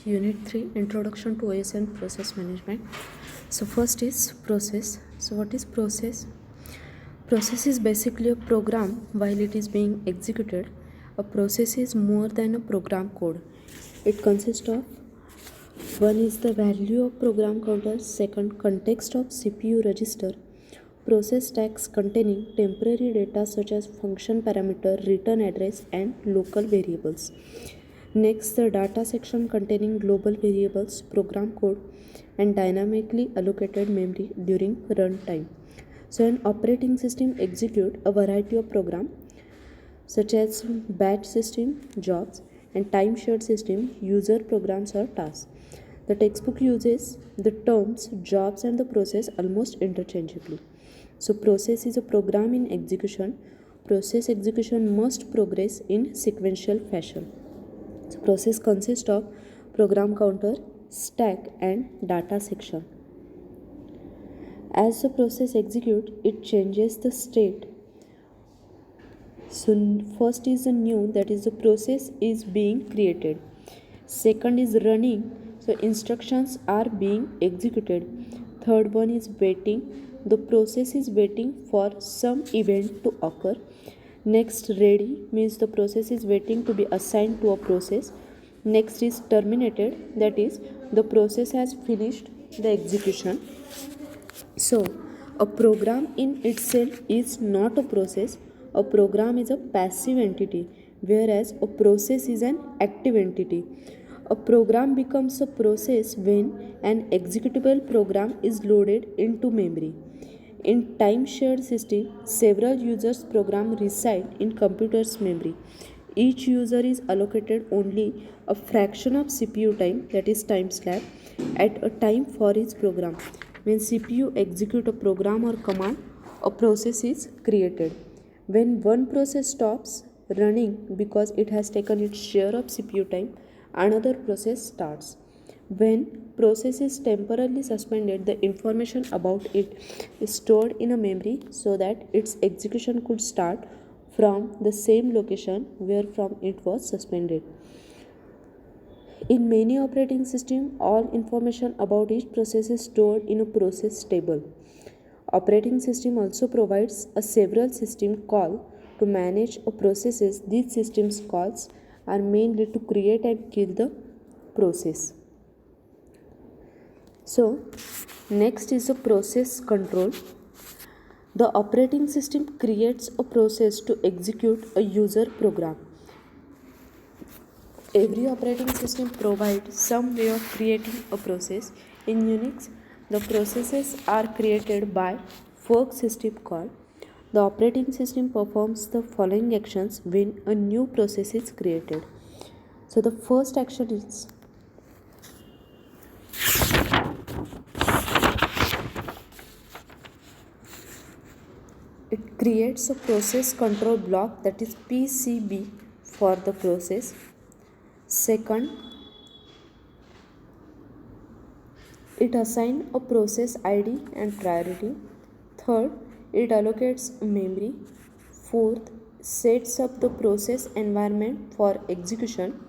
Unit 3 Introduction to OS and Process Management. So, first is process. So, what is process? Process is basically a program while it is being executed. A process is more than a program code. It consists of one is the value of program counter, second, context of CPU register, process tags containing temporary data such as function parameter, return address, and local variables. Next, the data section containing global variables, program code, and dynamically allocated memory during runtime. So, an operating system executes a variety of programs such as batch system, jobs, and time shared system, user programs or tasks. The textbook uses the terms jobs and the process almost interchangeably. So, process is a program in execution. Process execution must progress in sequential fashion. So, process consists of program counter, stack, and data section. As the process executes, it changes the state. So, first is the new, that is the process is being created. Second is running, so instructions are being executed. Third one is waiting, the process is waiting for some event to occur. Next, ready means the process is waiting to be assigned to a process. Next is terminated, that is the process has finished the execution. So, a program in itself is not a process. A program is a passive entity, whereas a process is an active entity. A program becomes a process when an executable program is loaded into memory. In time shared system, several users' programs reside in computer's memory. Each user is allocated only a fraction of CPU time, that is time slab, at a time for his program. When CPU executes a program or command, a process is created. When one process stops running because it has taken its share of CPU time, another process starts. When process is temporarily suspended, the information about it is stored in a memory so that its execution could start from the same location where from it was suspended. In many operating systems, all information about each process is stored in a process table. Operating system also provides a several system call to manage a processes. These systems calls are mainly to create and kill the process. So, next is the process control. The operating system creates a process to execute a user program. Every operating system provides some way of creating a process. In Unix, the processes are created by fork system call. The operating system performs the following actions when a new process is created. So the first action is it creates a process control block, that is PCB, for the process. Second, it assigns a process ID and priority. Third, it allocates memory. Fourth, sets up the process environment for execution.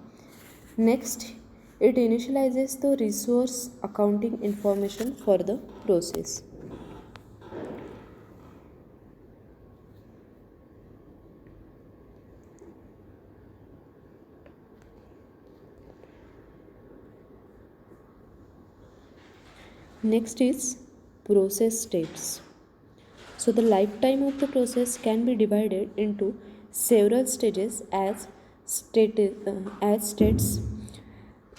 Next, it initializes the resource accounting information for the process. Next is process states. So the lifetime of the process can be divided into several stages as states,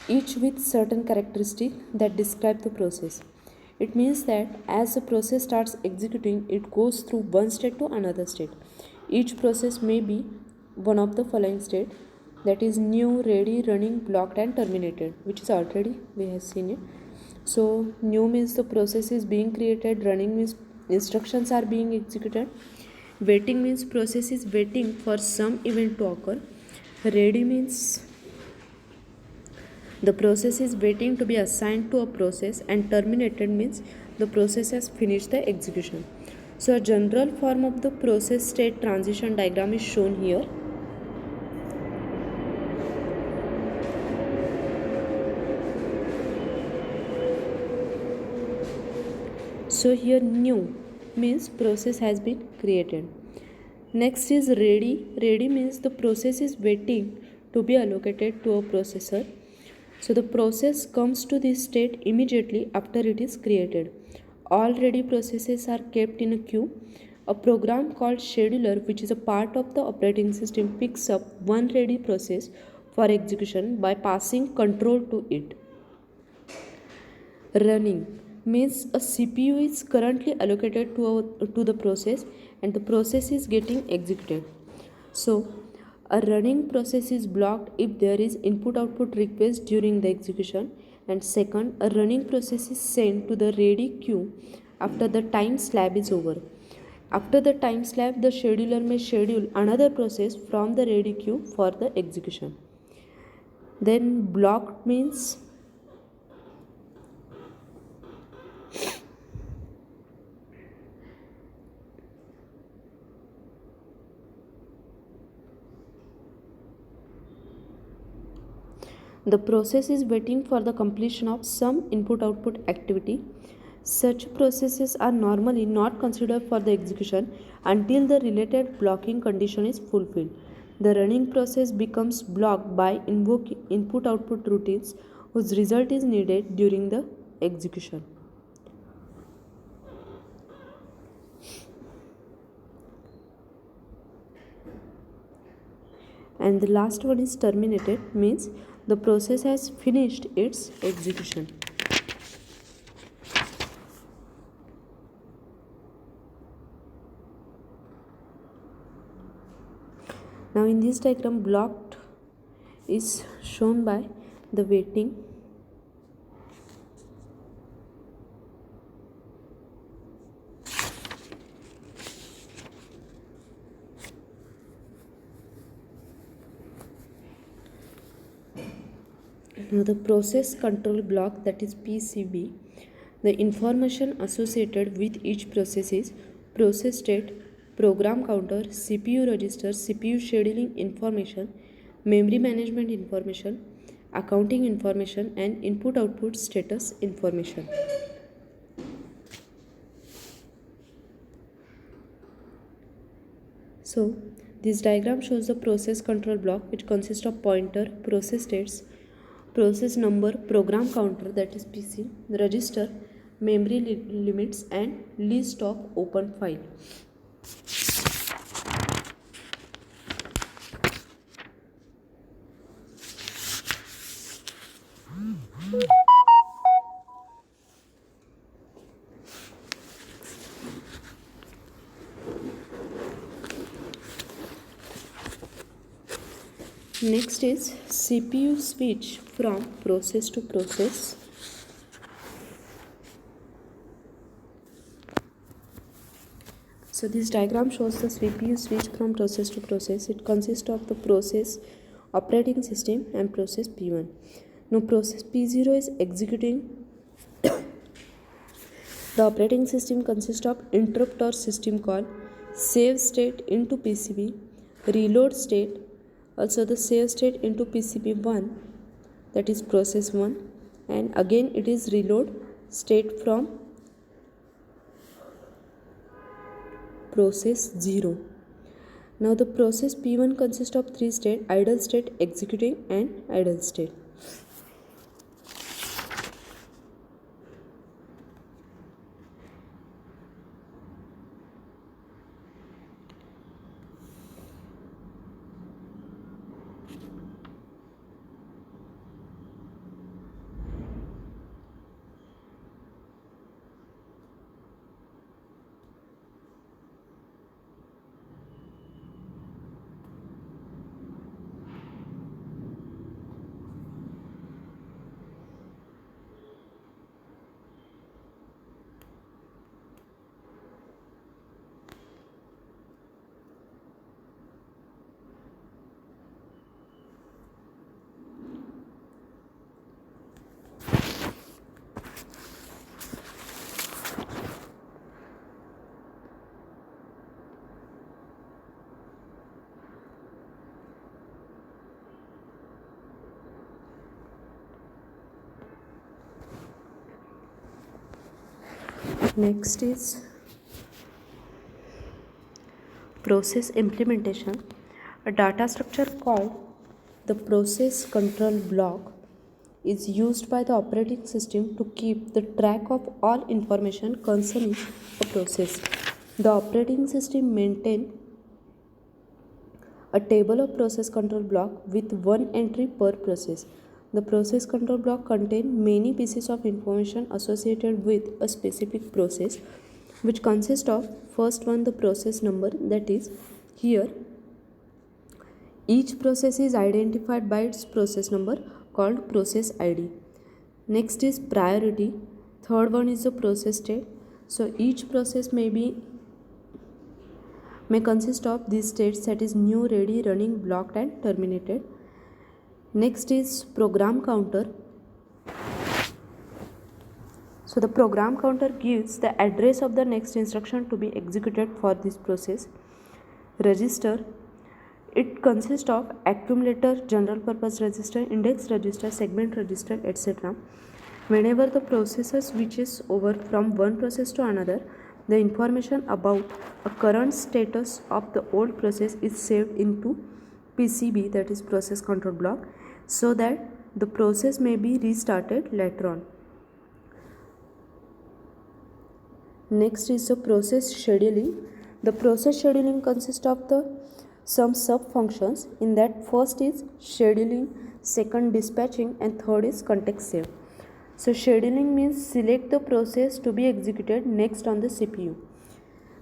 each with certain characteristics that describe the process. It means that as the process starts executing, it goes through one state to another state. Each process may be one of the following state, that is new, ready, running, blocked, and terminated, which is already we have seen it. So new means the process is being created, running means instructions are being executed, waiting means process is waiting for some event to occur, ready means the process is waiting to be assigned to a process, and terminated means the process has finished the execution. So a general form of the process state transition diagram is shown here. So here new means process has been created. Next is ready. Ready means the process is waiting to be allocated to a processor. So the process comes to this state immediately after it is created. All ready processes are kept in a queue. A program called scheduler, which is a part of the operating system, picks up one ready process for execution by passing control to it. Running means a CPU is currently allocated to the process and the process is getting executed. So a running process is blocked if there is input output request during the execution, and second, a running process is sent to the ready queue after the time slab is over. After the time slab, the scheduler may schedule another process from the ready queue for the execution. Then blocked means the process is waiting for the completion of some input output activity. Such processes are normally not considered for the execution until the related blocking condition is fulfilled. The running process becomes blocked by invoking input output routines whose result is needed during the execution. And the last one is terminated, means the process has finished its execution. Now in this diagram, blocked is shown by the waiting, now the process control block, that is PCB. The information associated with each process is process state, program counter, CPU register, CPU scheduling information, memory management information, accounting information, and input output status information. So this diagram shows the process control block, which consists of pointer, process states, process number, program counter, that is PC, register, memory limits, and list of open file. Next is CPU switch from process to process. So this diagram shows the CPU switch from process to process. It consists of the process operating system and process P1. Now process P0 is executing. The operating system consists of interrupt or system call, save state into PCB, reload state, also the save state into PCB1, that is process 1, and again it is reload state from process 0. Now the process P1 consists of 3 states: idle state, executing, and idle state. Next is process implementation. A data structure called the process control block is used by the operating system to keep the track of all information concerning a process. The operating system maintains a table of process control block with one entry per process. The process control block contains many pieces of information associated with a specific process, which consist of first one, the process number, that is here each process is identified by its process number called process ID. Next is priority. Third one is the process state. So each process may consist of these states, that is new, ready, running, blocked and terminated. Next is program counter. So the program counter gives the address of the next instruction to be executed for this process. Register. It consists of accumulator, general purpose register, index register, segment register, etc. Whenever the processor switches over from one process to another, the information about a current status of the old process is saved into PCB, that is process control block, so that the process may be restarted later on. Next is the process scheduling. The process scheduling consists of some sub-functions. In that, first is scheduling, second dispatching, and third is context save. So scheduling means select the process to be executed next on the CPU.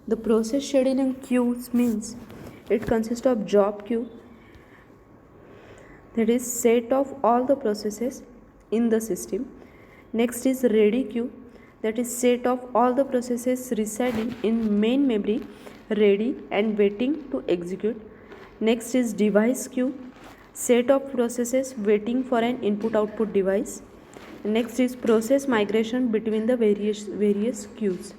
The process scheduling queues means it consists of job queue, that is set of all the processes in the system. Next is ready queue, that is set of all the processes residing in main memory ready and waiting to execute. Next is device queue, set of processes waiting for an input-output device. Next is process migration between the various queues.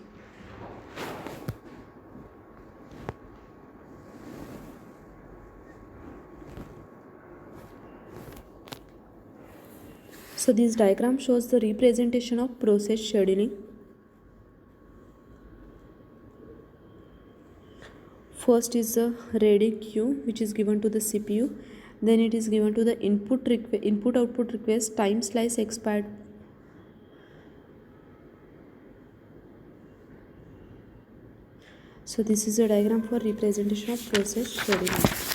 So this diagram shows the representation of process scheduling. First is the ready queue, which is given to the CPU. Then it is given to the input output request, time slice expired. So this is a diagram for representation of process scheduling.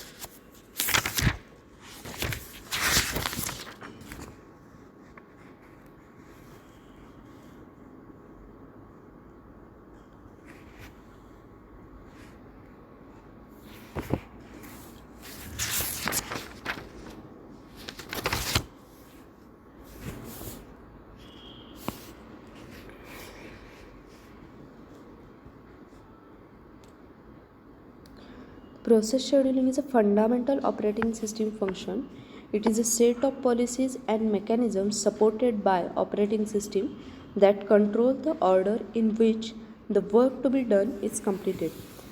Process scheduling is a fundamental operating system function. It is a set of policies and mechanisms supported by operating system that control the order in which the work to be done is completed.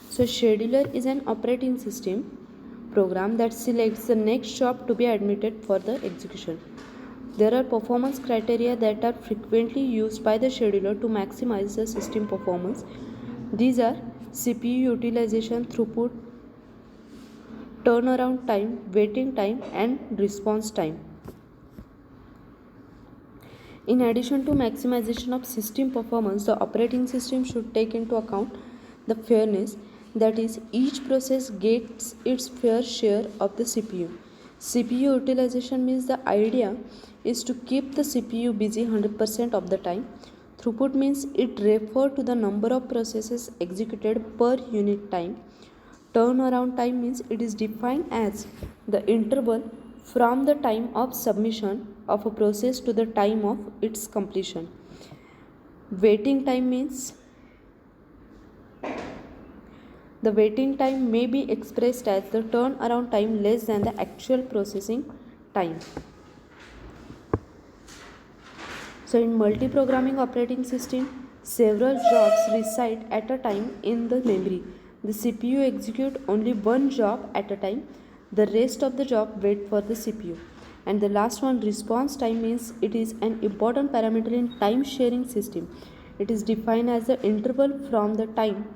So scheduler is an operating system program that selects the next job to be admitted for the execution. There are performance criteria that are frequently used by the scheduler to maximize the system performance. These are CPU utilization, throughput, turnaround time, waiting time, and response time. In addition to maximization of system performance, the operating system should take into account the fairness, that is, each process gets its fair share of the CPU. CPU utilization means the idea is to keep the CPU busy 100% of the time. Throughput means it refers to the number of processes executed per unit time. Turnaround time means it is defined as the interval from the time of submission of a process to the time of its completion. Waiting time means the waiting time may be expressed as the turnaround time less than the actual processing time. So in multi-programming operating system, several jobs reside at a time in the memory. The CPU executes only one job at a time. The rest of the job wait for the CPU. And the last one, response time, means it is an important parameter in time sharing system. It is defined as the interval from the time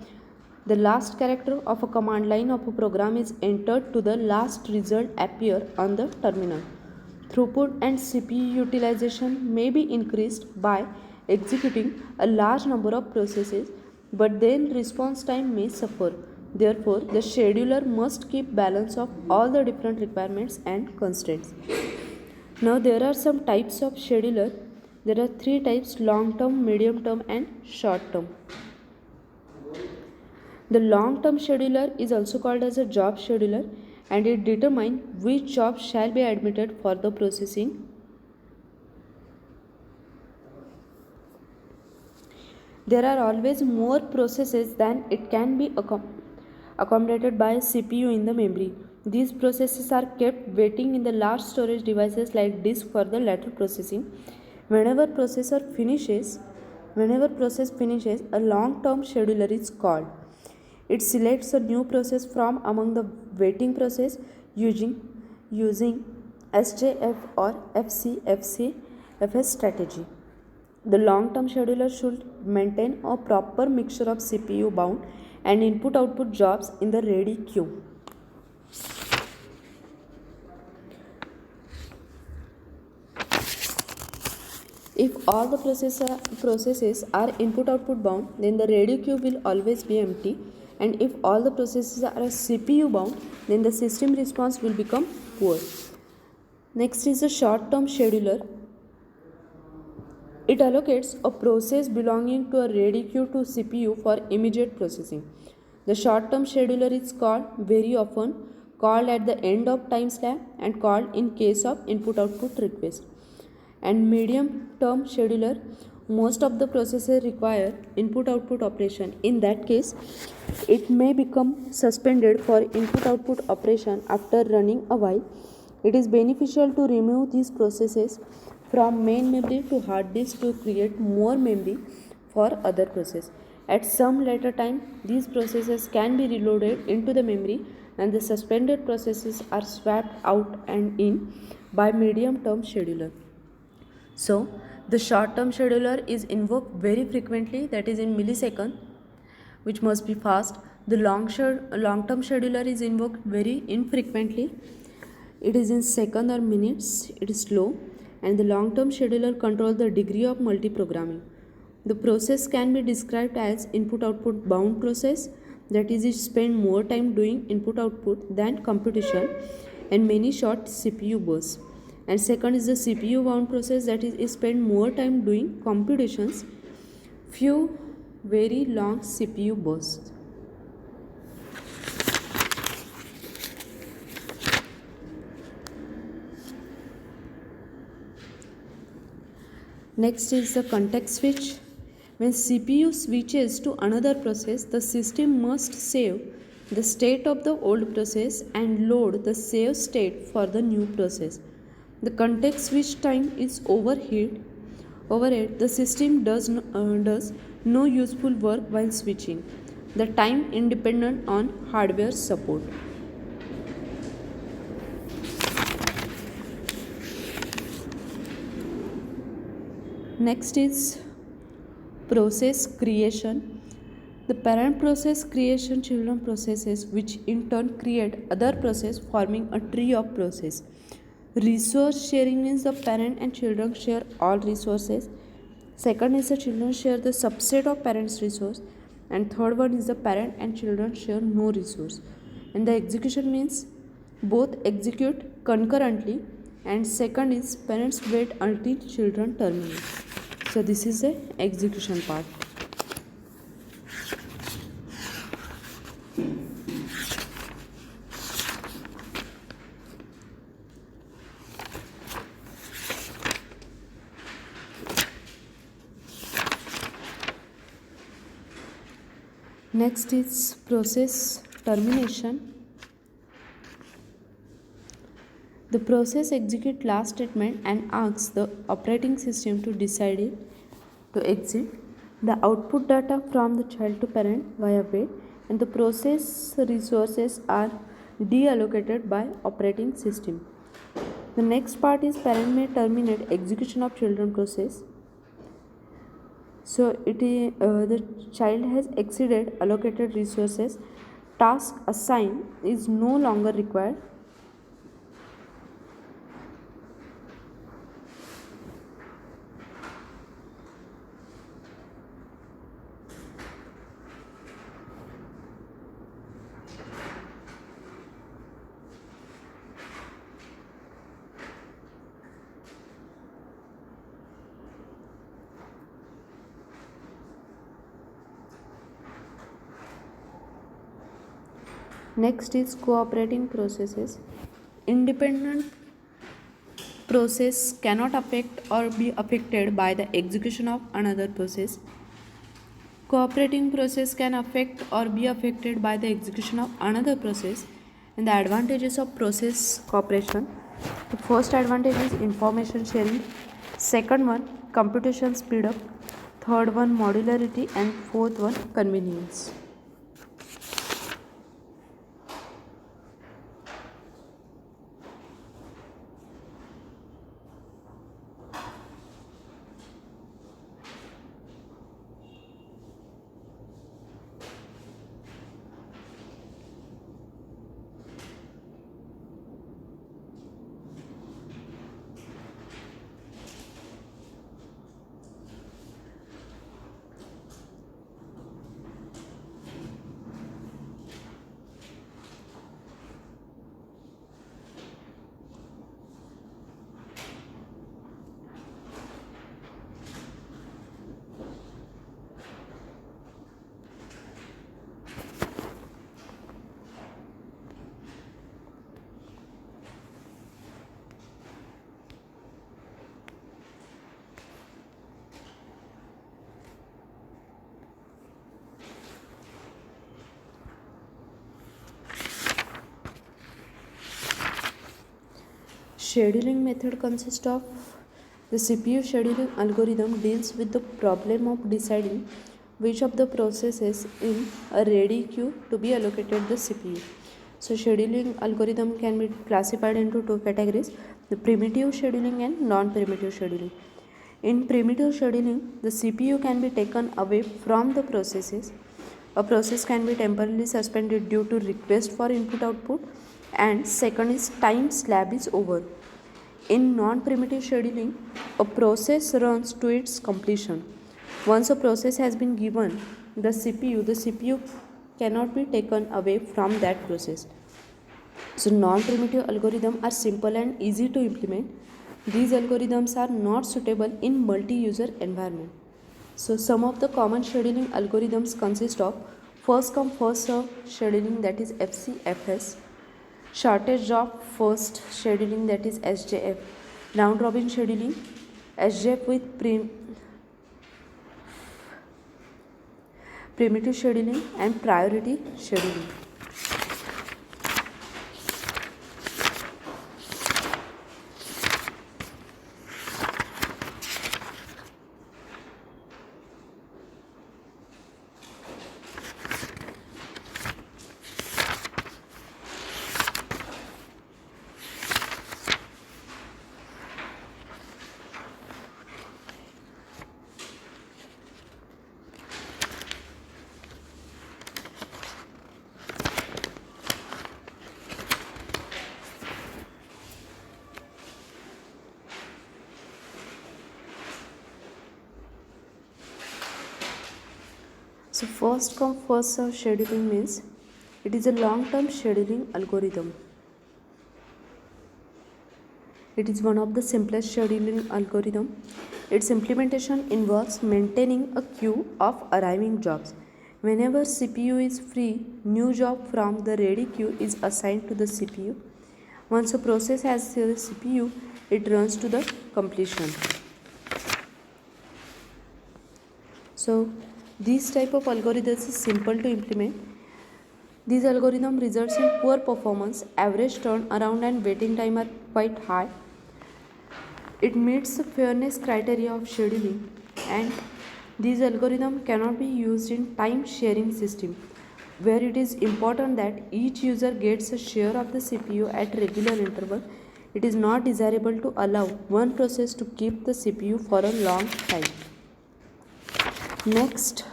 the last character of a command line of a program is entered to the last result appear on the terminal. Throughput and CPU utilization may be increased by executing a large number of processes, but then response time may suffer. Therefore, the scheduler must keep balance of all the different requirements and constraints. Now, there are some types of scheduler. There are three types: long term, medium term, and short term. The long-term scheduler is also called as a job scheduler, and it determines which job shall be admitted for the processing. There are always more processes than it can be accommodated by a CPU in the memory. These processes are kept waiting in the large storage devices like disk for the later processing. Whenever process finishes, a long-term scheduler is called. It selects a new process from among the waiting process using SJF or FCFS strategy. The long-term scheduler should maintain a proper mixture of CPU bound and input-output jobs in the ready queue. If all the processes are input-output bound, then the ready queue will always be empty. And if all the processes are CPU bound, then the system response will become poor. Next is the short-term scheduler. It allocates a process belonging to a ready queue to CPU for immediate processing. The short-term scheduler is very often called at the end of time slab and called in case of input-output request. And medium-term scheduler, most of the processes require input-output operation. In that case, it may become suspended for input-output operation after running a while. It is beneficial to remove these processes from main memory to hard disk to create more memory for other processes. At some later time, these processes can be reloaded into the memory and the suspended processes are swapped out and in by medium-term scheduler. So, the short-term scheduler is invoked very frequently, that is in milliseconds, which must be fast. The long-term scheduler is invoked very infrequently. It is in seconds or minutes. It is slow, and the long-term scheduler controls the degree of multiprogramming. The process can be described as input-output bound process, that is, it spends more time doing input-output than computation and many short CPU bursts. And second is the CPU bound process, that is, it spend more time doing computations, few very long CPU bursts. Next is the context switch. When CPU switches to another process, the system must save the state of the old process and load the saved state for the new process. The context switch time is overhead. The system does no useful work while switching. The time independent on hardware support. Next is process creation. The parent process creation children processes, which in turn create other process, forming a tree of process. Resource sharing means the parent and children share all resources. Second is the children share the subset of parents' resource. And third one is the parent and children share no resource. And the execution means both execute concurrently. And second is parents wait until children terminate. So this is the execution part. Next is process termination. The process executes last statement and asks the operating system to decide it to exit the output data from the child to parent via wait, and the process resources are deallocated by operating system. The next part is parent may terminate execution of children process. So the child has exceeded allocated resources. Task assigned is no longer required. Next is cooperating processes. Independent process cannot affect or be affected by the execution of another process. Cooperating process can affect or be affected by the execution of another process. And the advantages of process cooperation. The first advantage is information sharing. Second one, computation speed up. Third one, modularity. And fourth one, convenience. Scheduling method consists of the CPU scheduling algorithm deals with the problem of deciding which of the processes in a ready queue to be allocated the CPU. So scheduling algorithm can be classified into two categories, the primitive scheduling and non-primitive scheduling. In primitive scheduling, the CPU can be taken away from the processes. A process can be temporarily suspended due to request for input-output, and second is time slab is over. In non-primitive scheduling, a process runs to its completion. Once a process has been given the CPU cannot be taken away from that process. So non-primitive algorithms are simple and easy to implement. These algorithms are not suitable in multi-user environment. So some of the common scheduling algorithms consist of first come first serve scheduling, that is FCFS, shortest job first scheduling, that is SJF, round robin scheduling, SJF with primitive scheduling, and priority scheduling. So first come first serve scheduling means it is a long-term scheduling algorithm. It is one of the simplest scheduling algorithm. Its implementation involves maintaining a queue of arriving jobs. Whenever CPU is free, new job from the ready queue is assigned to the CPU. Once a process has the CPU, it runs to the completion. So this type of algorithms is simple to implement. These algorithm results in poor performance, average turnaround and waiting time are quite high. It meets the fairness criteria of scheduling, and these algorithms cannot be used in time sharing system where it is important that each user gets a share of the CPU at regular interval. It is not desirable to allow one process to keep the CPU for a long time. Next,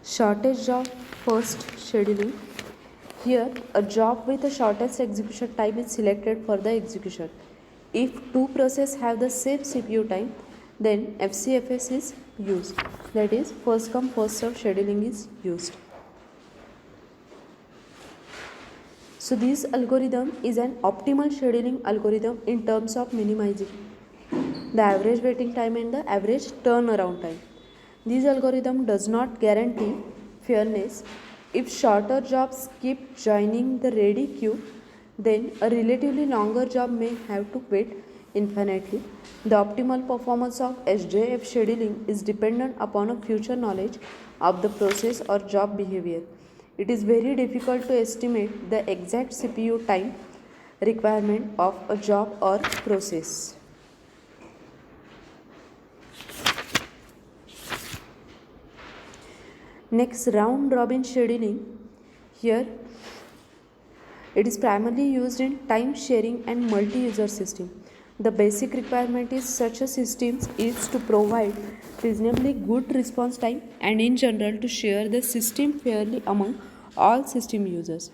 shortage of first scheduling. Here, a job with the shortest execution time is selected for the execution. If two processes have the same CPU time, then FCFS is used. That is, first come first serve scheduling is used. So this algorithm is an optimal scheduling algorithm in terms of minimizing the average waiting time and the average turnaround time. This algorithm does not guarantee fairness. If shorter jobs keep joining the ready queue, then a relatively longer job may have to wait infinitely. The optimal performance of SJF scheduling is dependent upon a future knowledge of the process or job behavior. It is very difficult to estimate the exact CPU time requirement of a job or process. Next, round robin scheduling. Here, it is primarily used in time sharing and multi-user system. The basic requirement is such a system is to provide reasonably good response time and in general to share the system fairly among all system users.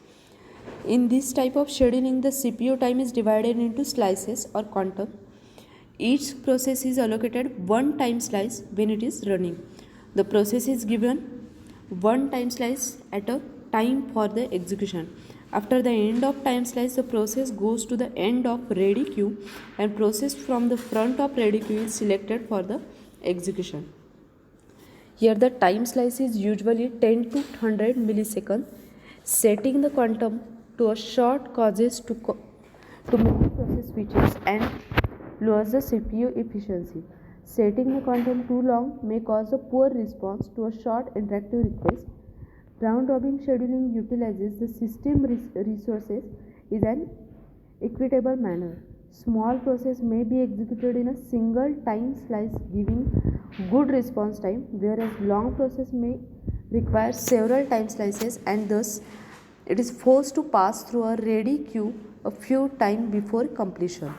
In this type of scheduling, the CPU time is divided into slices or quantum. Each process is allocated one time slice when it is running. The process is given one time slice at a time for the execution. After the end of time slice, the process goes to the end of ready queue and process from the front of ready queue is selected for the execution. Here the time slice is usually 10 to 100 milliseconds. Setting the quantum to a short causes to many process switches and lowers the CPU efficiency. Setting the quantum too long may cause a poor response to a short interactive request. Round robin scheduling utilizes the system resources in an equitable manner. Small process may be executed in a single time slice giving good response time, whereas long process may require several time slices and thus it is forced to pass through a ready queue a few times before completion.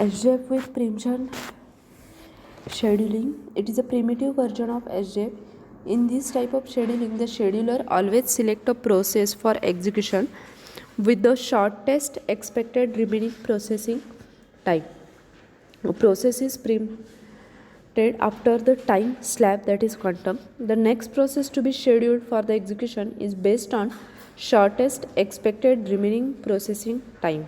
SJF with preemption scheduling. It is a primitive version of SJF. In this type of scheduling, the scheduler always select a process for execution with the shortest expected remaining processing time. A process is preempted after the time slab, that is quantum. The next process to be scheduled for the execution is based on shortest expected remaining processing time.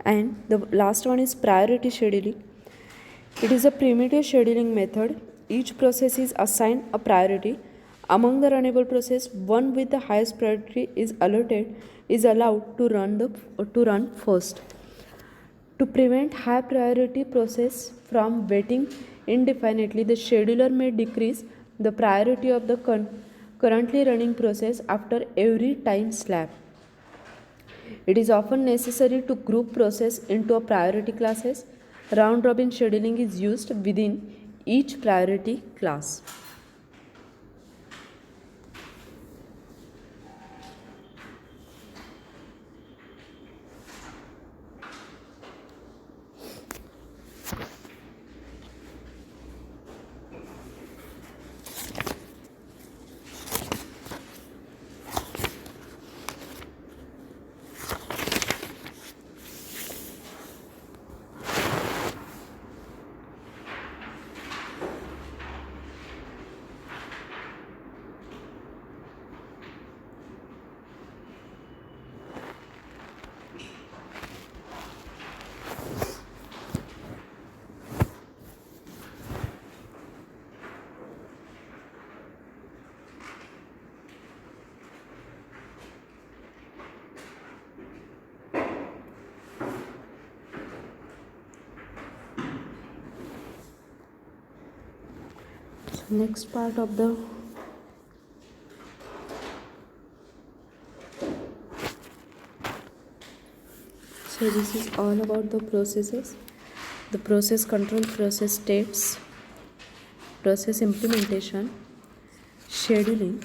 And the last one is priority scheduling. It is a primitive scheduling method. Each process is assigned a priority. Among the runnable process, one with the highest priority is allowed to run first. To prevent high priority process from waiting indefinitely, the scheduler may decrease the priority of the currently running process after every time slab. It is often necessary to group process into a priority classes. Round robin scheduling is used within each priority class. next part of the so this is all about the processes, the process control, process states, process implementation, scheduling,